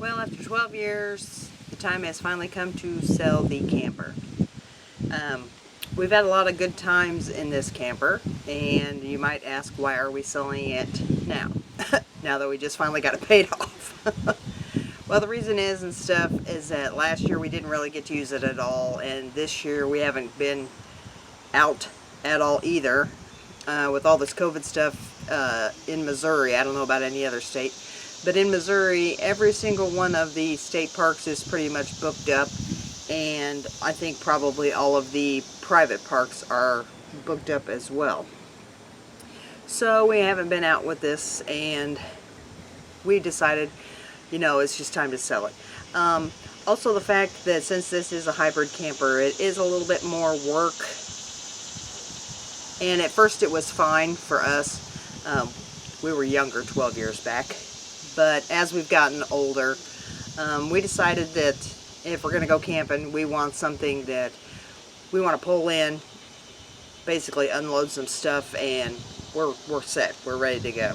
Well, after 12 years, the time has finally come to sell the camper. Um, we've had a lot of good times in this camper, and you might ask, why are we selling it now? Now that we just finally got it paid off. Well, the reason is that last year we didn't really get to use it at all, and this year we haven't been out at all either. With all this COVID stuff in Missouri, I don't know about any other state, but in Missouri, every single one of the state parks is pretty much booked up, and I think probably all of the private parks are booked up as well. So we haven't been out with this, and we decided, it's just time to sell it. Also the fact that since this is a hybrid camper, it is a little bit more work. And at first it was fine for us. We were younger 12 years back. But as we've gotten older, we decided that if we're going to go camping, we want something that we want to pull in, basically unload some stuff, and we're set. We're ready to go.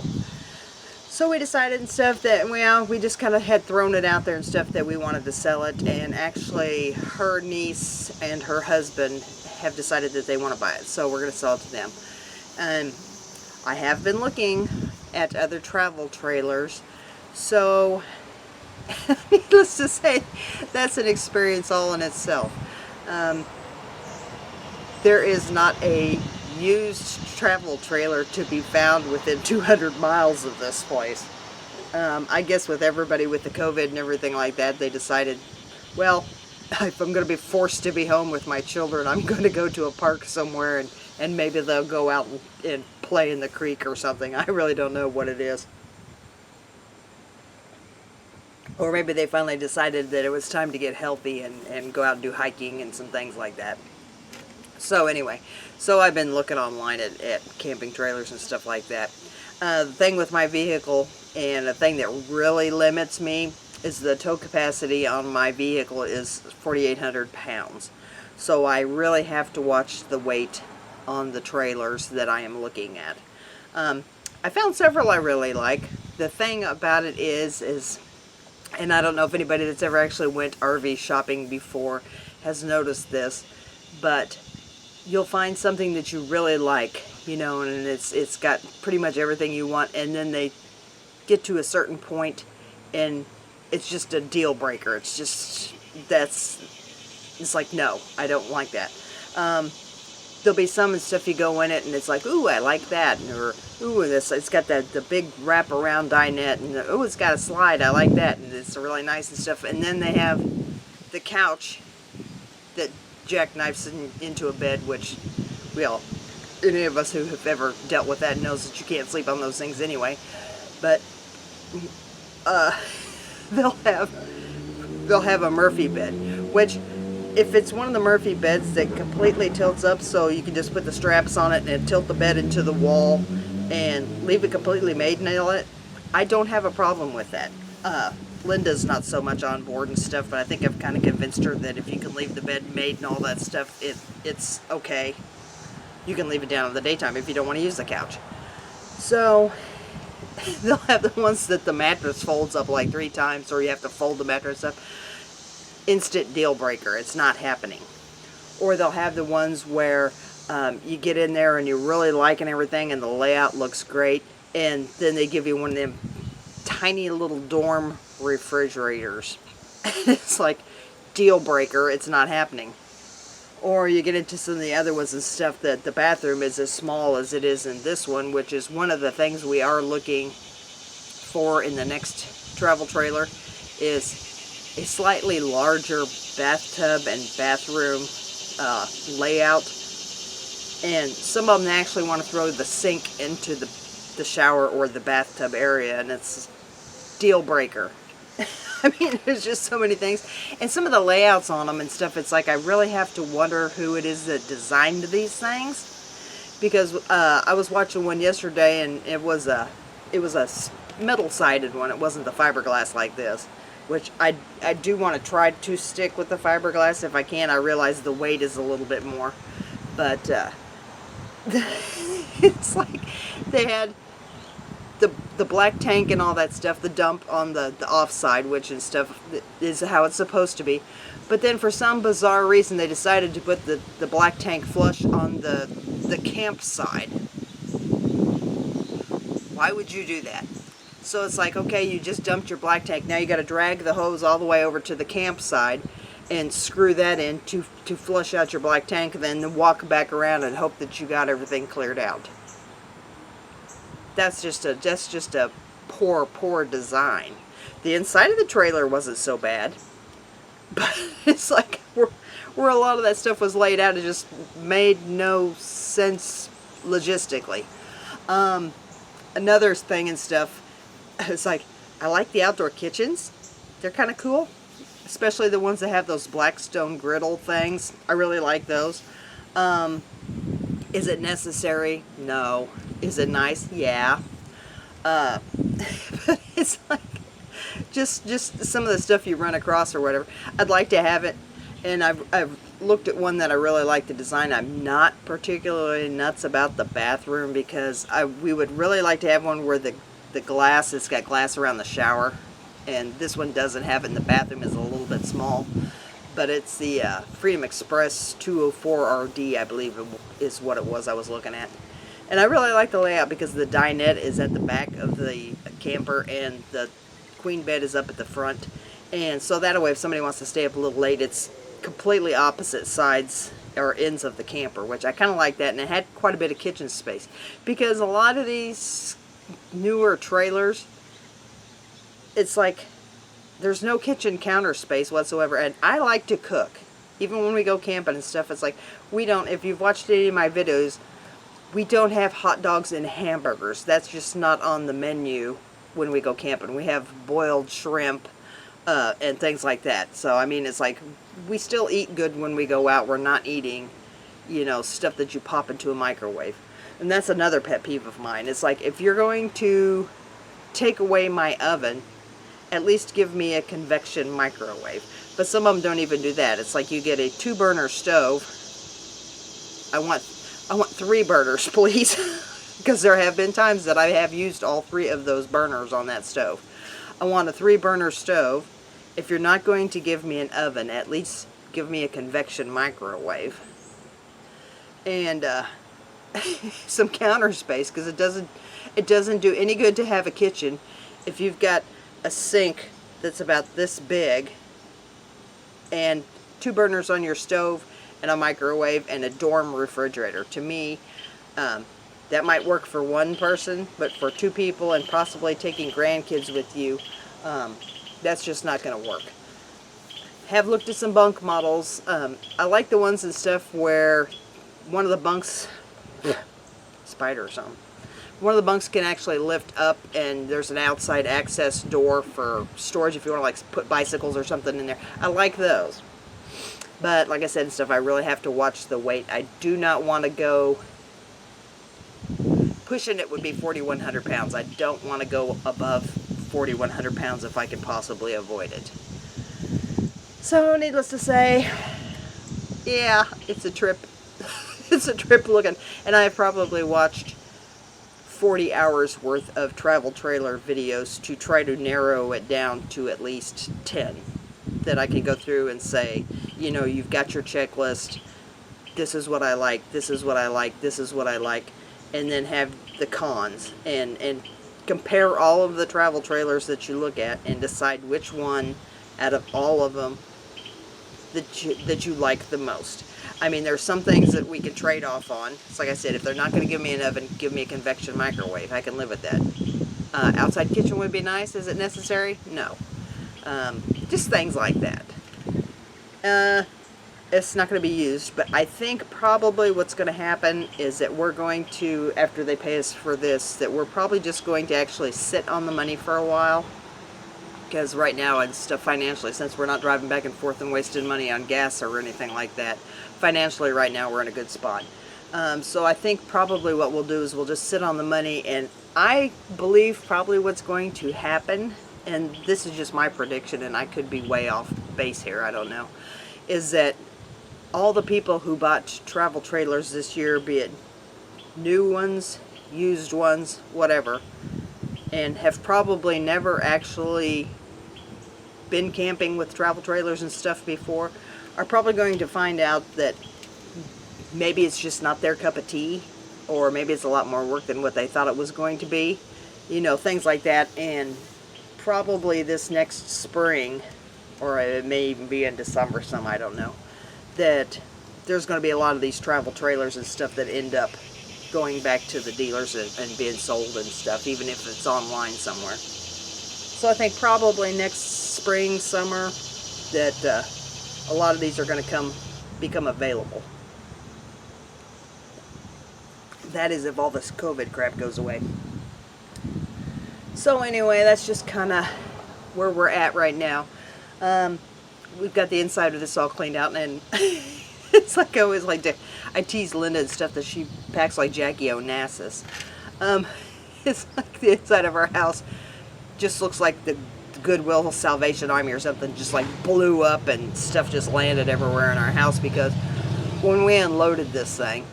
So we decided and stuff that, we just kind of had thrown it out there and stuff that we wanted to sell it. And actually her niece and her husband have decided that they want to buy it, so we're going to sell it to them. And I have been looking at other travel trailers, so needless to say, that's an experience all in itself. There is not a used travel trailer to be found within 200 miles of this place. I guess with everybody with the COVID and everything like that, they decided, well, if I'm going to be forced to be home with my children, I'm going to go to a park somewhere, and maybe they'll go out and play in the creek or something. I really don't know what it is. Or maybe they finally decided that it was time to get healthy and go out and do hiking and some things like that. So anyway, so I've been looking online at camping trailers and stuff like that. The thing with my vehicle, and the thing that really limits me, is the tow capacity on my vehicle is 4,800 pounds. So I really have to watch the weight on the trailers that I am looking at. I found several I really like. The thing about it is, and I don't know if anybody that's ever actually went RV shopping before has noticed this, but you'll find something that you really like, and it's got pretty much everything you want, and then they get to a certain point and it's just a deal breaker. It's like, no, I don't like that. There'll be some stuff you go in it and it's like, ooh, I like that, or ooh, it's got the big wraparound dinette, and ooh, it's got a slide, I like that, and it's really nice and stuff. And then they have the couch that jackknifes into a bed, which, any of us who have ever dealt with that knows that you can't sleep on those things anyway. But they'll have a Murphy bed, which, if it's one of the Murphy beds that completely tilts up so you can just put the straps on it and tilt the bed into the wall and leave it completely made and all it, I don't have a problem with that. Linda's not so much on board and stuff, but I think I've kind of convinced her that if you can leave the bed made and all that stuff, it's okay. You can leave it down in the daytime if you don't want to use the couch. So they'll have the ones that the mattress folds up like 3 times, or you have to fold the mattress up. Instant deal breaker. It's not happening. Or they'll have the ones where you get in there and you're really liking everything and the layout looks great, and then they give you one of them tiny little dorm refrigerators. It's like, deal breaker. It's not happening. Or you get into some of the other ones and stuff that the bathroom is as small as it is in this one, which is one of the things we are looking for in the next travel trailer, is a slightly larger bathtub and bathroom layout. And some of them actually want to throw the sink into the shower or the bathtub area, and it's deal breaker. I mean, there's just so many things. And some of the layouts on them and stuff, it's like I really have to wonder who it is that designed these things. Because I was watching one yesterday, and it was a metal-sided one. It wasn't the fiberglass like this, which I do want to try to stick with the fiberglass if I can. I realize the weight is a little bit more. But it's like they had the black tank and all that stuff, the dump on the off side, which and stuff is how it's supposed to be. But then for some bizarre reason they decided to put the black tank flush on the camp side. Why would you do that? So it's like, okay, you just dumped your black tank. Now you got to drag the hose all the way over to the camp side and screw that in to flush out your black tank, and then walk back around and hope that you got everything cleared out. That's just a poor design. The inside of the trailer wasn't so bad, but it's like where a lot of that stuff was laid out, it just made no sense logistically. Another thing and stuff, it's like, I like the outdoor kitchens. They're kind of cool, especially the ones that have those black stone griddle things. I really like those. Is it necessary? No. Is it nice? Yeah. But it's like just some of the stuff you run across or whatever. I'd like to have it, and I've looked at one that I really like the design. I'm not particularly nuts about the bathroom, because we would really like to have one where the glass, it's got glass around the shower, and this one doesn't have it, and the bathroom is a little bit small. But it's the Freedom Express 204RD, I believe is what it was I was looking at. And I really like the layout because the dinette is at the back of the camper and the queen bed is up at the front. And so that way, if somebody wants to stay up a little late, it's completely opposite sides or ends of the camper, which I kind of like that. And it had quite a bit of kitchen space, because a lot of these newer trailers, it's like there's no kitchen counter space whatsoever. And I like to cook. Even when we go camping and stuff, it's like we don't, if you've watched any of my videos, we don't have hot dogs and hamburgers. That's just not on the menu when we go camping. We have boiled shrimp and things like that. So, I mean, it's like we still eat good when we go out. We're not eating, you know, stuff that you pop into a microwave. And that's another pet peeve of mine. It's like, if you're going to take away my oven, at least give me a convection microwave. But some of them don't even do that. It's like you get a 2-burner stove. I want 3 burners, please, because there have been times that I have used all 3 of those burners on that stove. I want a 3-burner stove. If you're not going to give me an oven, at least give me a convection microwave. And some counter space, because it doesn't do any good to have a kitchen if you've got a sink that's about this big and 2 burners on your stove and a microwave and a dorm refrigerator. To me, that might work for one person, but for 2 people and possibly taking grandkids with you, that's just not going to work. Have looked at some bunk models. I like the ones and stuff where one of the bunks, spider or something, one of the bunks can actually lift up and there's an outside access door for storage if you want to like put bicycles or something in there. I like those. But like I said and stuff, I really have to watch the weight. I do not want to go, pushing it would be 4,100 pounds. I don't want to go above 4,100 pounds if I can possibly avoid it. So needless to say, yeah, it's a trip. It's a trip looking, and I have probably watched 40 hours worth of travel trailer videos to try to narrow it down to at least 10 that I can go through and say, you know, you've got your checklist, this is what I like, this is what I like, this is what I like, and then have the cons and compare all of the travel trailers that you look at and decide which one out of all of them that you like the most. I mean, there's some things that we can trade off on. It's like I said, if they're not going to give me an oven, give me a convection microwave. I can live with that. Outside kitchen would be nice. Is it necessary? No. Just things like that. It's not going to be used, but I think probably what's going to happen is that we're going to, after they pay us for this, that we're probably just going to actually sit on the money for a while. Because right now, and stuff financially, since we're not driving back and forth and wasting money on gas or anything like that, financially right now we're in a good spot. So I think probably what we'll do is we'll just sit on the money, and I believe probably what's going to happen, and this is just my prediction, and I could be way off base here, I don't know, is that all the people who bought travel trailers this year, be it new ones, used ones, whatever, and have probably never actually been camping with travel trailers and stuff before are probably going to find out that maybe it's just not their cup of tea, or maybe it's a lot more work than what they thought it was going to be. You know, things like that. And probably this next spring, or it may even be into summer some, I don't know, that there's going to be a lot of these travel trailers and stuff that end up going back to the dealers and being sold and stuff, even if it's online somewhere. So I think probably next spring, summer, that a lot of these are going to become available. That is, if all this COVID crap goes away. So anyway, that's just kind of where we're at right now. We've got the inside of this all cleaned out, and it's like I always like to, I tease Linda and stuff that she packs like Jackie Onassis. It's like the inside of our house just looks like the Goodwill Salvation Army or something just like blew up, and stuff just landed everywhere in our house, because when we unloaded this thing,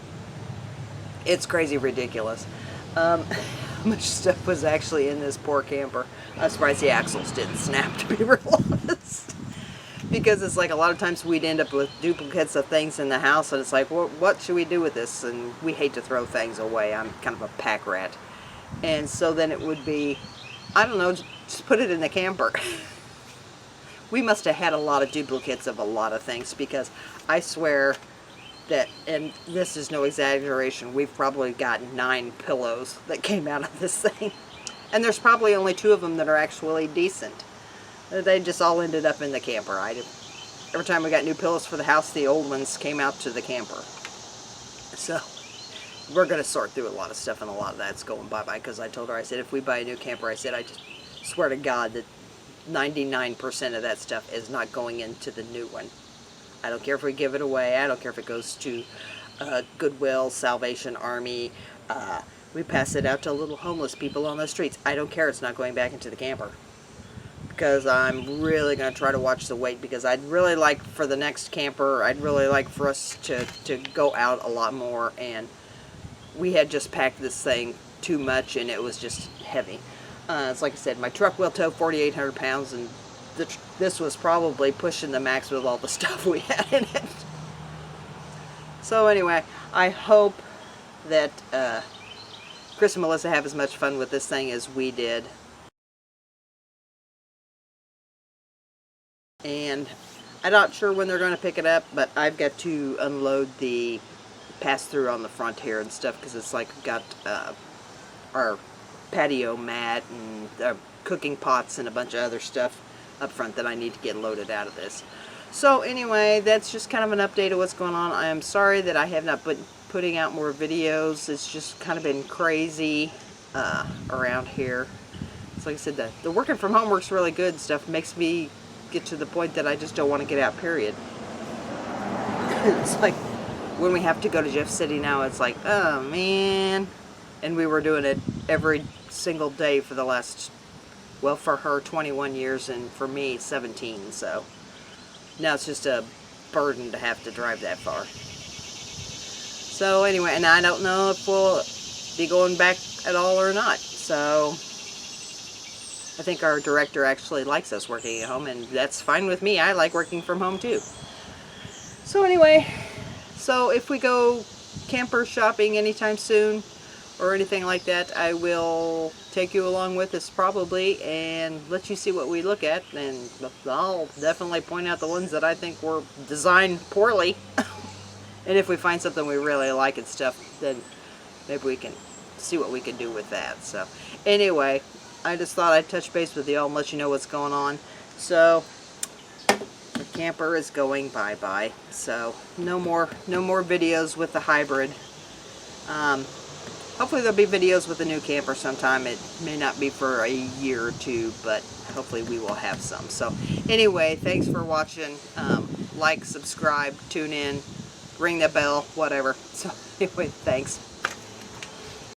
it's crazy ridiculous. How much stuff was actually in this poor camper. I'm surprised the axles didn't snap, to be real honest. Because it's like a lot of times we'd end up with duplicates of things in the house, and it's like, well, what should we do with this? And we hate to throw things away. I'm kind of a pack rat. And so then it would be, I don't know, just put it in the camper. We must have had a lot of duplicates of a lot of things, because I swear that, and this is no exaggeration, we've probably got 9 pillows that came out of this thing. And there's probably only 2 of them that are actually decent. They just all ended up in the camper. Every time we got new pillows for the house, the old ones came out to the camper. So we're going to sort through a lot of stuff, and a lot of that's going bye-bye, because I told her, I said, if we buy a new camper, I said, I just swear to God that 99% of that stuff is not going into the new one. I don't care if we give it away. I don't care if it goes to Goodwill, Salvation Army. We pass it out to little homeless people on the streets. I don't care. It's not going back into the camper. Because I'm really going to try to watch the weight, because I'd really like for the next camper, I'd really like for us to go out a lot more, and we had just packed this thing too much, and it was just heavy. It's like I said, my truck will tow 4,800 pounds, and this was probably pushing the max with all the stuff we had in it. So anyway, I hope that Chris and Melissa have as much fun with this thing as we did. And I'm not sure when they're going to pick it up, but I've got to unload the pass-through on the front here and stuff, because it's like got our patio mat and cooking pots and a bunch of other stuff up front that I need to get loaded out of this. So anyway, that's just kind of an update of what's going on. I am sorry that I have not been putting out more videos. It's just kind of been crazy around here. It's like I said, the working from home works really good. Stuff makes me get to the point that I just don't want to get out, period. It's like when we have to go to Jeff City now, it's like, oh man. And we were doing it every single day for the last, well, for her 21 years and for me 17, so now it's just a burden to have to drive that far. So anyway, and I don't know if we'll be going back at all or not. So I think our director actually likes us working at home, and that's fine with me. I like working from home too. So anyway, so if we go camper shopping anytime soon or anything like that, I will take you along with us probably and let you see what we look at, and I'll definitely point out the ones that I think were designed poorly. And if we find something we really like and stuff, then maybe we can see what we can do with that. So anyway, I just thought I'd touch base with y'all and let you know what's going on. So the camper is going bye-bye. So no more videos with the hybrid. Hopefully there'll be videos with the new camper sometime. It may not be for a year or two, but hopefully we will have some. So anyway, thanks for watching. Like, subscribe, tune in, ring the bell, whatever. So anyway, thanks.